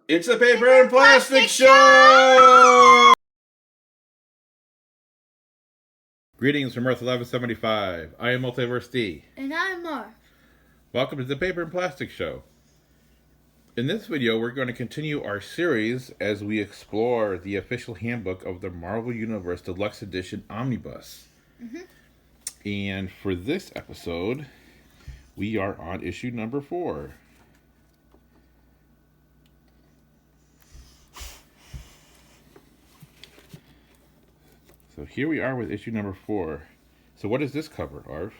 It's a paper and plastic show! Greetings from Earth 1175. I am Multiverse D. And I'm Marv. Welcome to the Paper and Plastic Show. In this video, we're going to continue our series as we explore the official handbook of the Marvel Universe Deluxe Edition Omnibus. And for this episode, we are on issue number 4. So here we are with issue number 4. So what does this cover, Arv?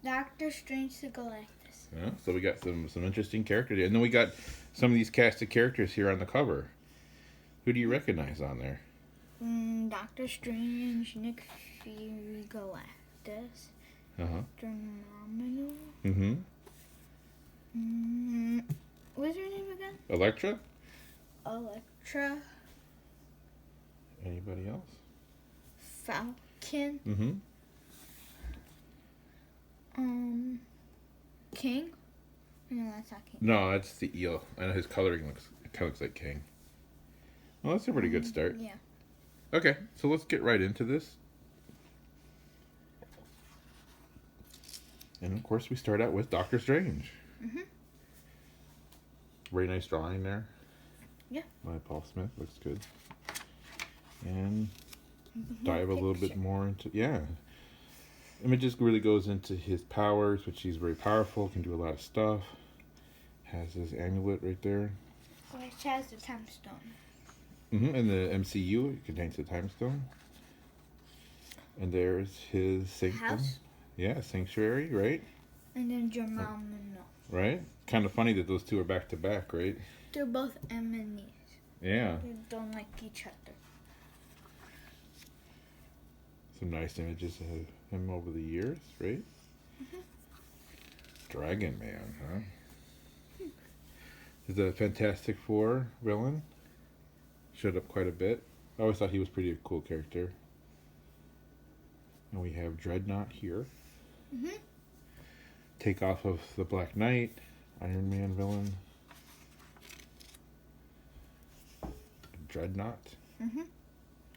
Doctor Strange the Galactus. Yeah, so we got some interesting characters. And then we got some of these cast of characters here on the cover. Who do you recognize on there? Doctor Strange, Nick Fury, Galactus. Uh-huh. What's her name again? Elektra? Elektra. Anybody else? Falcon. King? No, that's not King. No, that's the eel. I know his coloring kind of looks like King. Well, that's a pretty good start. Yeah. Okay, so let's get right into this. And of course, we start out with Doctor Strange. Very nice drawing there. Yeah. By Paul Smith. Looks good. And dive a little bit more into... Yeah. Images really goes into his powers, which he's very powerful, can do a lot of stuff. Has his amulet right there. Which has the time stone. In the MCU, it contains the time stone. And there's his sanctum. House. Yeah, sanctuary, right? And then Jamal Minot. Right? Kind of funny that those two are back to back, right? They're both enemies. Yeah. They don't like each other. Some nice images of him over the years, right? Dragon Man, huh? Is the Fantastic Four villain. Showed up quite a bit. I always thought he was pretty cool character. And we have Dreadnought here. Take off of the Black Knight, Iron Man villain. Dreadnought.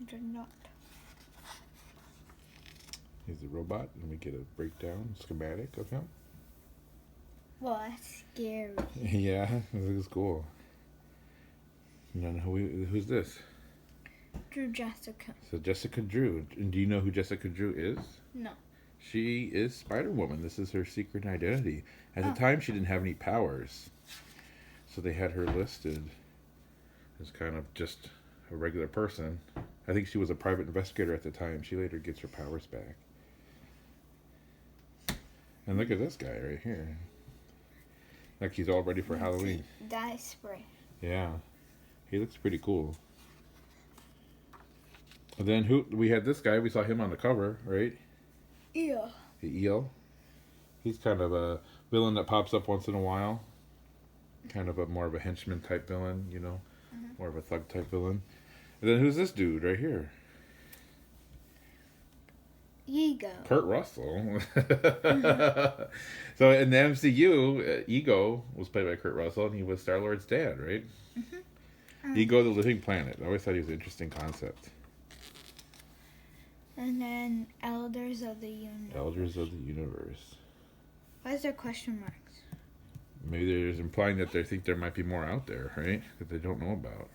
Dreadnought. He's a robot, and we get a breakdown schematic of him. Well, that's scary. Yeah, this is cool. And then who's this? Drew Jessica. So Jessica Drew. And do you know who Jessica Drew is? No. She is Spider-Woman. This is her secret identity. At the time, she didn't have any powers. So they had her listed as kind of just a regular person. I think she was a private investigator at the time. She later gets her powers back. And look at this guy right here. Like he's all ready for Halloween. Dye spray. Yeah. He looks pretty cool. And then we had this guy. We saw him on the cover, right? Yeah. The eel. He's kind of a villain that pops up once in a while. Kind of more of a henchman type villain, you know. More of a thug type villain. And then who's this dude right here? Ego. Kurt Russell. So in the MCU, Ego was played by Kurt Russell, and he was Star-Lord's dad, right? Ego, the living planet. I always thought he was an interesting concept. And then Elders of the Universe. Elders of the Universe. Why is there question marks? Maybe they're implying that they think there might be more out there, right? That they don't know about.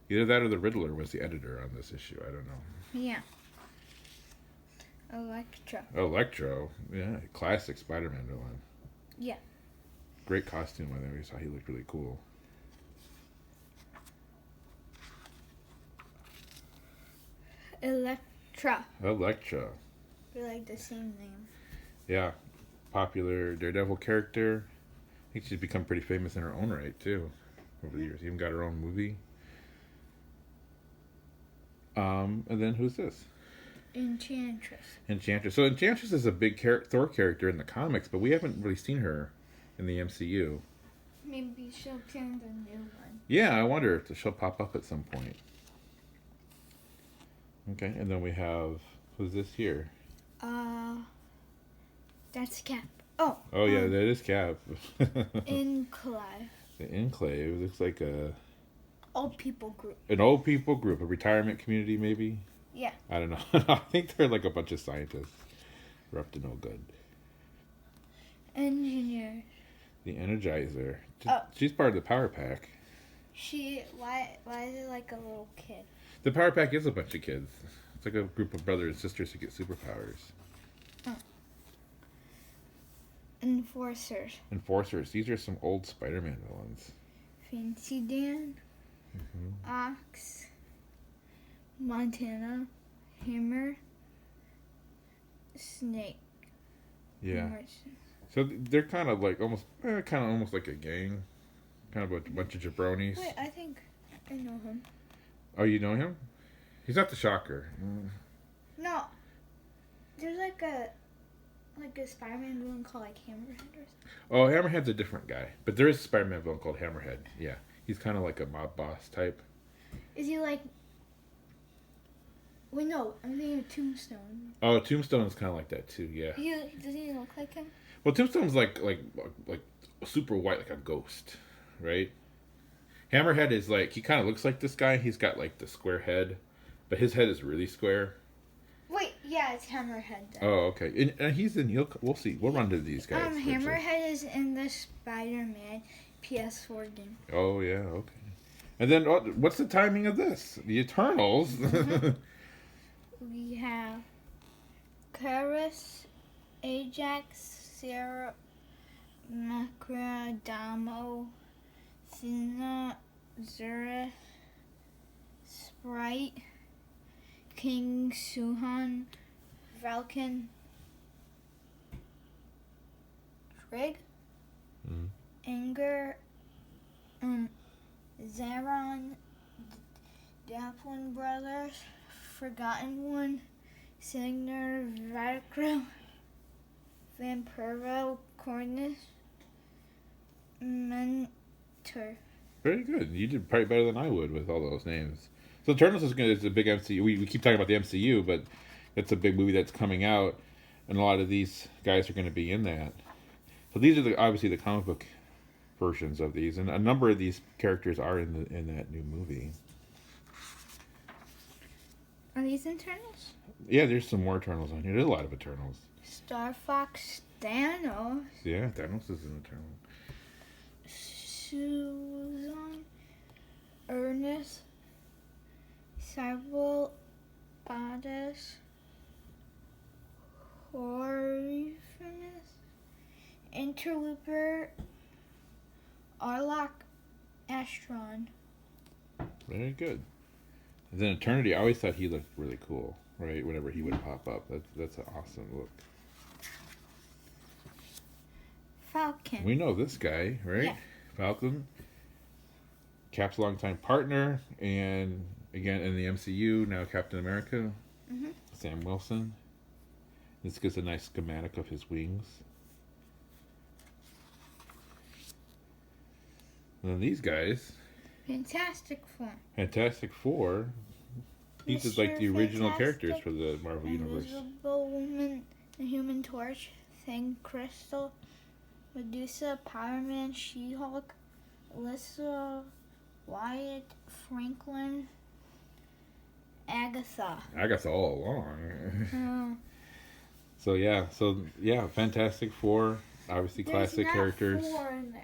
Either that or the Riddler was the editor on this issue. I don't know. Yeah. Elektra. Electro. Yeah, classic Spider-Man villain. Yeah. Great costume. I think we saw he looked really cool. Elektra. Electra. They're like the same name. Yeah. Popular Daredevil character. I think she's become pretty famous in her own right, too, over the years. Even got her own movie. And then who's this? Enchantress. Enchantress. So Enchantress is a big Thor character in the comics, but we haven't really seen her in the MCU. Maybe she'll appear in the new one. Yeah, I wonder if she'll pop up at some point. Okay, and then we have... Who's this here? That's Cap. Oh. Oh, yeah, that is Cap. Inclive. The Enclave looks like Old people group. an old people group, a retirement community, maybe. Yeah. I don't know. I think they're like a bunch of scientists. We're up to no good. Engineer. The Energizer. Oh. She's part of the Power Pack. Why is it like a little kid? The Power Pack is a bunch of kids. It's like a group of brothers and sisters who get superpowers. Oh. Enforcers. Enforcers. These are some old Spider-Man villains. Fancy Dan. Ox. Montana. Hammer. Snake. Yeah. Emerson. So they're kind of like almost like a gang. Kind of a bunch of jabronis. Wait, I think I know him. Oh, you know him? He's not the Shocker. No. There's like a Spider-Man villain called like Hammerhead or something. Oh, Hammerhead's a different guy. But there is a Spider-Man villain called Hammerhead. Yeah. He's kind of like a mob boss type. Is he like... Wait, no. I'm thinking of Tombstone. Oh, Tombstone's kind of like that too, yeah. Does he look like him? Well, Tombstone's like super white, like a ghost, right? Hammerhead is like, he kind of looks like this guy. He's got like the square head, but his head is really square. Wait, yeah, it's Hammerhead then. Oh, okay. And he's in, we'll see. We'll run to these guys. eventually. Hammerhead is in the Spider-Man PS4 game. Oh, yeah, okay. And then, what's the timing of this? The Eternals. We have Karis, Ajax, Sarah, Macradamo, Thina, Zurith, Sprite, King Suhan, Valken, Trig, Anger, Zaron, Daplin Brothers, Forgotten One, Signer, Vadacro, Vampiro, Cornus, Mentor. Very good. You did probably better than I would with all those names. So Eternals is a big MCU. We keep talking about the MCU, but it's a big movie that's coming out, and a lot of these guys are going to be in that. So these are obviously the comic book versions of these, and a number of these characters are in that new movie. Are these Eternals? Yeah, there's some more Eternals on here. There's a lot of Eternals. Star Fox, Thanos, Yeah, Thanos is an Eternal. Susan, Ernest, Cyborg, Bodice, Horrifinus, Interlooper, Arlok, Astron. Very good. And then Eternity, I always thought he looked really cool, right? Whenever he would pop up, that's an awesome look. Falcon. We know this guy, right? Yeah. Falcon. Cap's longtime partner, and again in the MCU, now Captain America. Mhm. Sam Wilson. This gives a nice schematic of his wings. And then these guys, Fantastic Four. Fantastic Four. These are like the Mr. original Fantastic, characters for the Marvel Universe. Invisible Woman, the Human Torch, Thing Crystal, Medusa, Power Man, She-Hulk, Alyssa, Wyatt, Franklin, Agatha. Agatha all along. Uh, So yeah, Fantastic Four, obviously classic there's not characters. 4 in there.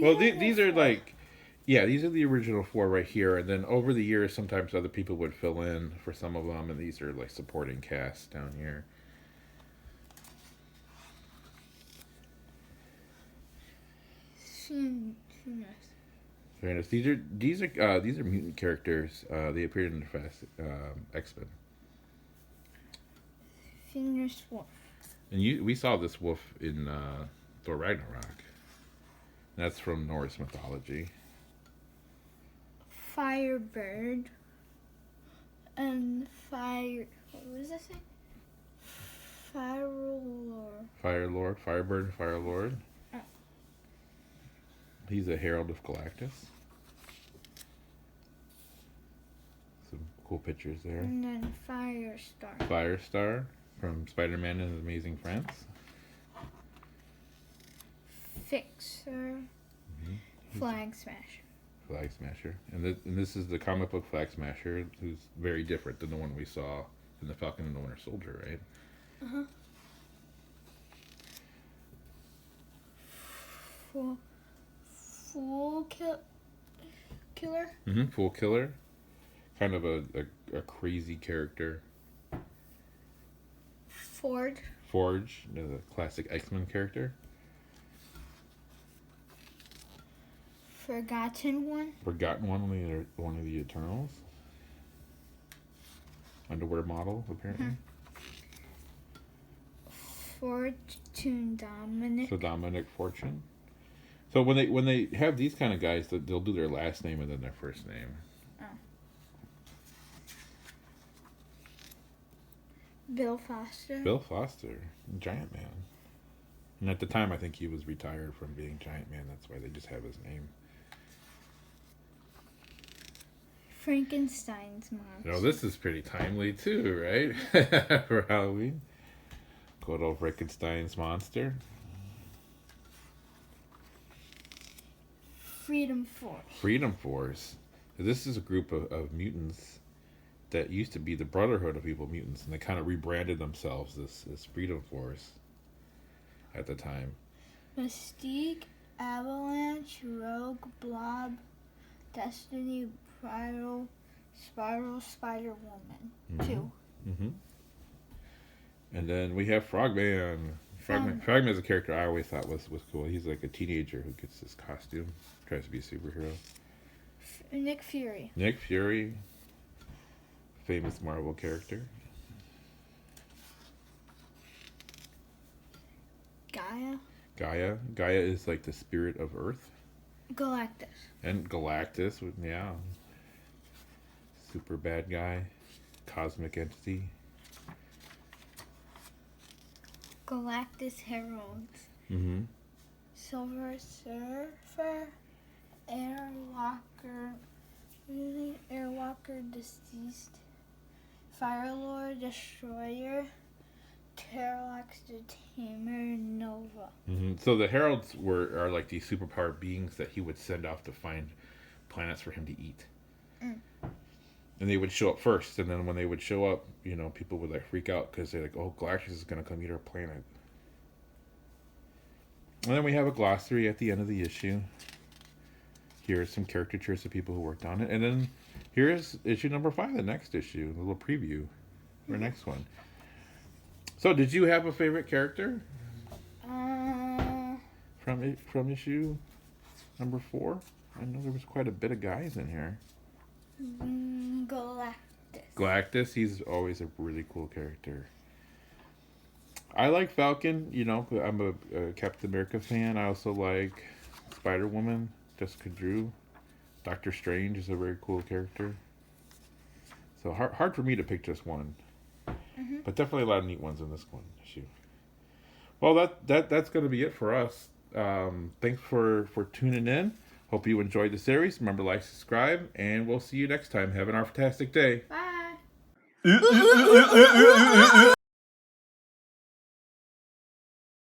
Well, are these the are 4. like, yeah, these are the original 4 right here, and then over the years, sometimes other people would fill in for some of them, and these are like supporting cast down here. Fairness. These are mutant characters. They appeared in the X-Men. Fingers Wolf. And we saw this wolf in Thor Ragnarok. That's from Norse mythology. Firebird. And Fire... What was that thing? Firelord. Firebird, Firelord. Oh. He's a herald of Galactus. Some cool pictures there. And then Firestar. Firestar from Spider-Man and His Amazing Friends. Fixer. Flag Smasher. Flag Smasher. And this is the comic book Flag Smasher, who's very different than the one we saw in the Falcon and the Winter Soldier, right? Uh-huh. Fool Killer. Mm-hmm. Fool Killer. Kind of a crazy character. Forge, the classic X-Men character. Forgotten One, one of the Eternals. Underwear model, apparently. Fortune Dominic. So Dominic Fortune. So when they have these kind of guys, they'll do their last name and then their first name. Oh. Bill Foster, Giant Man. And at the time, I think he was retired from being Giant Man. That's why they just have his name. Frankenstein's monster. Oh, this is pretty timely too, right? For Halloween. Good old Frankenstein's monster. Freedom Force. This is a group of mutants that used to be the Brotherhood of Evil Mutants, and they kind of rebranded themselves this Freedom Force at the time. Mystique, Avalanche, Rogue, Blob, Destiny, Spiral, Spider-Woman. 2. Mm-hmm. And then we have Frogman. Frogman is a character I always thought was cool. He's like a teenager who gets this costume, tries to be a superhero. Nick Fury. Famous Marvel character. Gaia is like the spirit of Earth. Galactus, yeah. Super bad guy. Cosmic entity. Galactus Heralds. Mm-hmm. Silver Surfer. Airwalker Deceased. Firelord Destroyer. Terralax the Tamer, Nova. Mm-hmm. So the Heralds are like these superpowered beings that he would send off to find planets for him to eat. And they would show up first, and then when they would show up, people would like freak out because they're like, "Oh, Galactus is gonna come eat our planet." And then we have a glossary at the end of the issue. Here's some caricatures of people who worked on it, and then here's issue number 5, the next issue, a little preview for next one. So, did you have a favorite character? From issue number 4? I know there was quite a bit of guys in here. Galactus, he's always a really cool character. I like Falcon, I'm a Captain America fan. I also like Spider-Woman, Jessica Drew. Doctor Strange is a very cool character. So hard for me to pick just one. But definitely a lot of neat ones in this one issue. Well, that's going to be it for us. Thanks for tuning in. Hope you enjoyed the series. Remember to like, subscribe, and we'll see you next time. Have an fantastic day. Bye.